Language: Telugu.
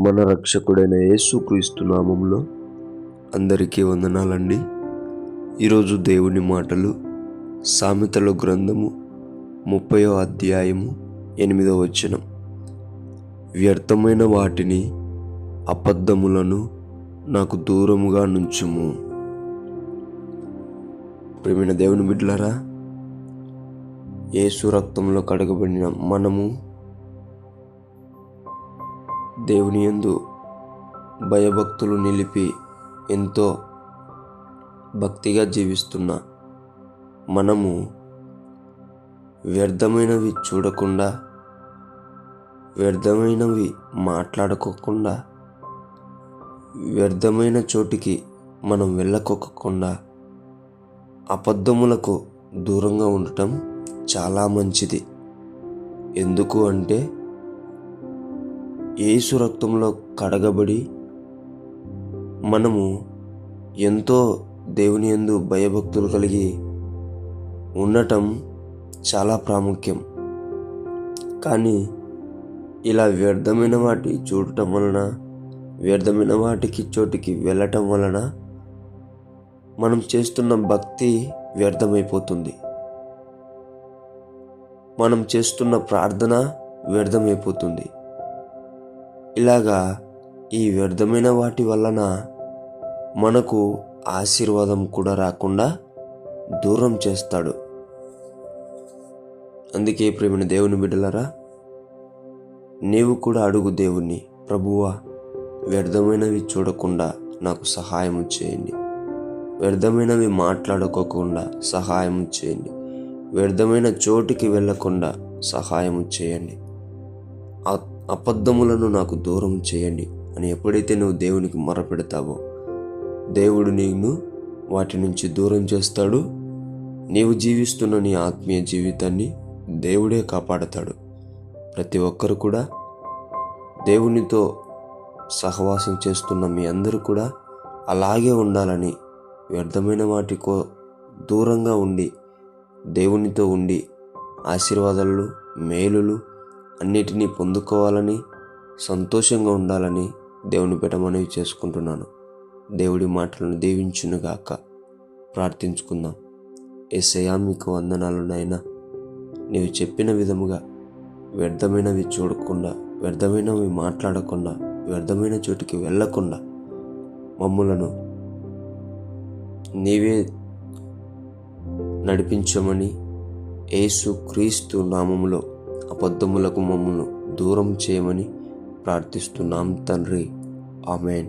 మన రక్షకుడైన యేసుక్రీస్తు నామములో అందరికీ వందనాలండి. ఈరోజు దేవుని మాటలు సామెతల గ్రంథము 30వ అధ్యాయము 8వ వచనం. వ్యర్థమైన వాటిని అబద్ధములను నాకు దూరముగా నుంచుము. ప్రియమైన దేవుని బిడ్డలారా, యేసు రక్తంలో కడగబడిన మనము దేవుని యందు భయభక్తులు నిలిపి ఎంతో భక్తిగా జీవిస్తున్న మనము వ్యర్థమైనవి చూడకుండా, వ్యర్థమైనవి మాట్లాడుకోకుండా, వ్యర్థమైన చోటికి మనం వెళ్ళకోకుండా అబద్ధములకు దూరంగా ఉండటం చాలా మంచిది. ఎందుకు అంటే యేసు రక్తంలో కడగబడి మనము ఎంతో దేవుని యందు భయభక్తులు కలిగి ఉండటం చాలా ప్రాముఖ్యం. కానీ ఇలా వ్యర్థమైన వాటి చూడటం వలన, వ్యర్థమైన వాటికి చోటికి వెళ్ళటం వలన మనం చేస్తున్న భక్తి వ్యర్థమైపోతుంది. మనం చేస్తున్న ప్రార్థన వ్యర్థమైపోతుంది. ఇలాగా ఈ వ్యర్థమైన వాటి వలన మనకు ఆశీర్వాదం కూడా రాకుండా దూరం చేస్తాడు. అందుకే ప్రియమైన దేవుని బిడ్డలారా, నీవు కూడా అడుగు దేవుణ్ణి, ప్రభువా, వ్యర్థమైనవి చూడకుండా నాకు సహాయం చేయండి, వ్యర్థమైనవి మాట్లాడుకోకుండా సహాయం చేయండి, వ్యర్థమైన చోటికి వెళ్ళకుండా సహాయం చేయండి, అబద్ధములను నాకు దూరం చేయండి అని ఎప్పుడైతే నువ్వు దేవునికి మొరపెడతావో దేవుడు నీను వాటి నుంచి దూరం చేస్తాడు. నీవు జీవిస్తున్న నీ ఆత్మీయ జీవితాన్ని దేవుడే కాపాడతాడు. ప్రతి ఒక్కరు కూడా దేవునితో సహవాసం చేస్తున్న మీ అందరూ కూడా అలాగే ఉండాలని, వ్యర్థమైన వాటికో దూరంగా ఉండి దేవునితో ఉండి ఆశీర్వాదాలు, మేలులు అన్నిటినీ పొందుకోవాలని, సంతోషంగా ఉండాలని దేవుని పేట మనవి చేసుకుంటున్నాను. దేవుడి మాటలను దీవించునుగాక. ప్రార్థించుకుందాం. యేసయ్యా, మీకు వందనాలు నాయనా. నీవు చెప్పిన విధముగా వ్యర్థమైనవి చూడకుండా, వ్యర్థమైనవి మాట్లాడకుండా, వ్యర్థమైన చోటికి వెళ్ళకుండా మమ్ములను నీవే నడిపించమని యేసు క్రీస్తు నామములో అబద్ధములకు మమ్మల్ని దూరం చేయమని ప్రార్థిస్తున్నాం తండ్రి. ఆమేన్.